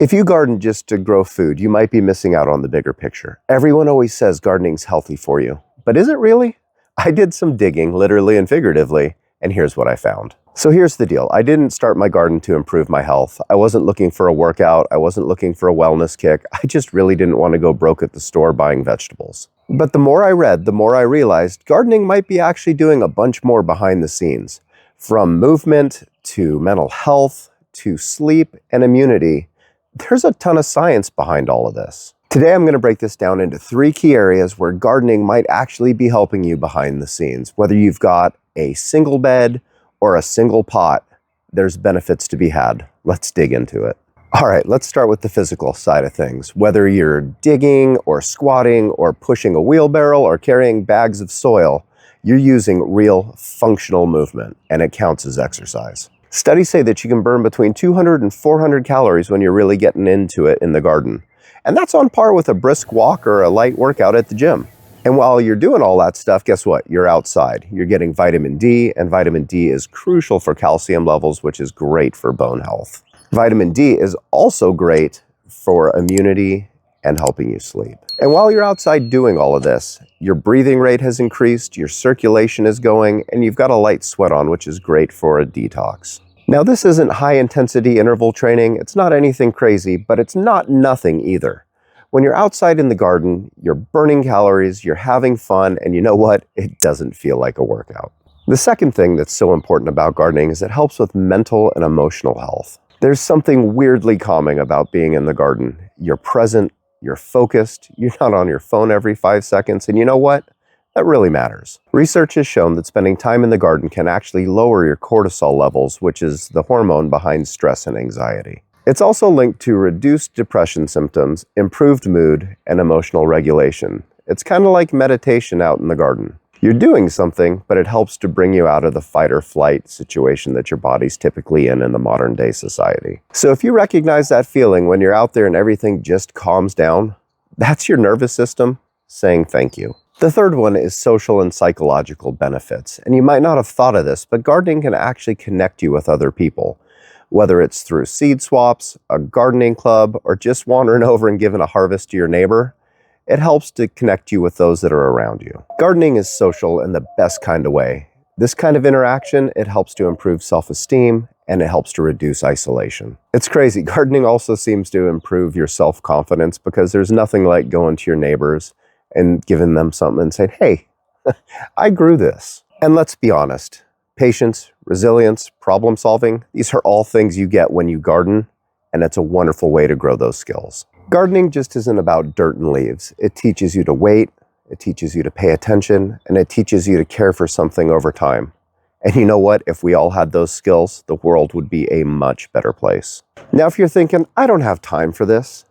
If you garden just to grow food, you might be missing out on the bigger picture. Everyone always says gardening's healthy for you, but is it really? I did some digging, literally and figuratively, and here's what I found. So here's the deal. I didn't start my garden to improve my health. I wasn't looking for a workout. I wasn't looking for a wellness kick. I just really didn't want to go broke at the store buying vegetables. But the more I read, the more I realized gardening might be actually doing a bunch more behind the scenes. From movement to mental health to sleep and immunity, there's a ton of science behind all of this. Today I'm going to break this down into 3 key areas where gardening might actually be helping you behind the scenes. Whether you've got a single bed or a single pot, there's benefits to be had. Let's dig into it. All right, let's start with the physical side of things. Whether you're digging or squatting or pushing a wheelbarrow or carrying bags of soil, you're using real functional movement, and it counts as exercise. Studies say that you can burn between 200 and 400 calories when you're really getting into it in the garden. And that's on par with a brisk walk or a light workout at the gym. And while you're doing all that stuff, guess what? You're outside. You're getting vitamin D, and vitamin D is crucial for calcium levels, which is great for bone health. Vitamin D is also great for immunity and helping you sleep. And while you're outside doing all of this, your breathing rate has increased, your circulation is going, and you've got a light sweat on, which is great for a detox. Now, this isn't high-intensity interval training. It's not anything crazy, but it's not nothing either. When you're outside in the garden, you're burning calories, you're having fun, and you know what? It doesn't feel like a workout. The second thing that's so important about gardening is it helps with mental and emotional health. There's something weirdly calming about being in the garden. You're present, you're focused, you're not on your phone every 5 seconds, and you know what? That really matters. Research has shown that spending time in the garden can actually lower your cortisol levels, which is the hormone behind stress and anxiety. It's also linked to reduced depression symptoms, improved mood, and emotional regulation. It's kind of like meditation out in the garden. You're doing something, but it helps to bring you out of the fight or flight situation that your body's typically in the modern day society. So if you recognize that feeling when you're out there and everything just calms down, that's your nervous system saying thank you. The third one is social and psychological benefits. And you might not have thought of this, but gardening can actually connect you with other people. Whether it's through seed swaps, a gardening club, or just wandering over and giving a harvest to your neighbor, it helps to connect you with those that are around you. Gardening is social in the best kind of way. This kind of interaction, it helps to improve self-esteem and it helps to reduce isolation. It's crazy. Gardening also seems to improve your self-confidence because there's nothing like going to your neighbors and giving them something and saying, hey, I grew this. And let's be honest, patience, resilience, problem solving, these are all things you get when you garden, and it's a wonderful way to grow those skills. Gardening just isn't about dirt and leaves. It teaches you to wait, it teaches you to pay attention, and it teaches you to care for something over time. And you know what? If we all had those skills, the world would be a much better place. Now, if you're thinking, I don't have time for this,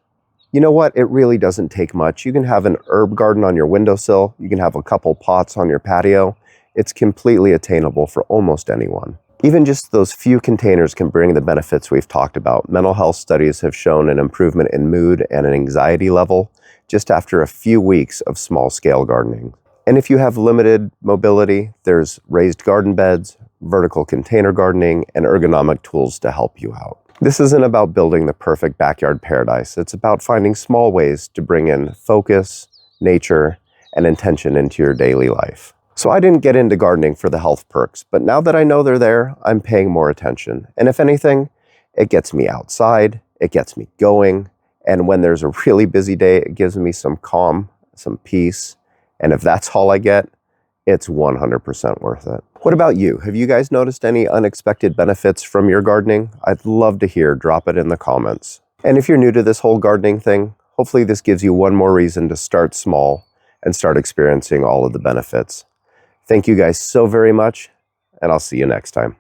you know what? It really doesn't take much. You can have an herb garden on your windowsill. You can have a couple pots on your patio. It's completely attainable for almost anyone. Even just those few containers can bring the benefits we've talked about. Mental health studies have shown an improvement in mood and an anxiety level just after a few weeks of small-scale gardening. And if you have limited mobility, there's raised garden beds, vertical container gardening, and ergonomic tools to help you out. This isn't about building the perfect backyard paradise. It's about finding small ways to bring in focus, nature, and intention into your daily life. So I didn't get into gardening for the health perks, but now that I know they're there, I'm paying more attention. And if anything, it gets me outside, it gets me going, and when there's a really busy day, it gives me some calm, some peace, and if that's all I get, it's 100% worth it. What about you? Have you guys noticed any unexpected benefits from your gardening? I'd love to hear. Drop it in the comments. And if you're new to this whole gardening thing, hopefully this gives you one more reason to start small and start experiencing all of the benefits. Thank you guys so very much, and I'll see you next time.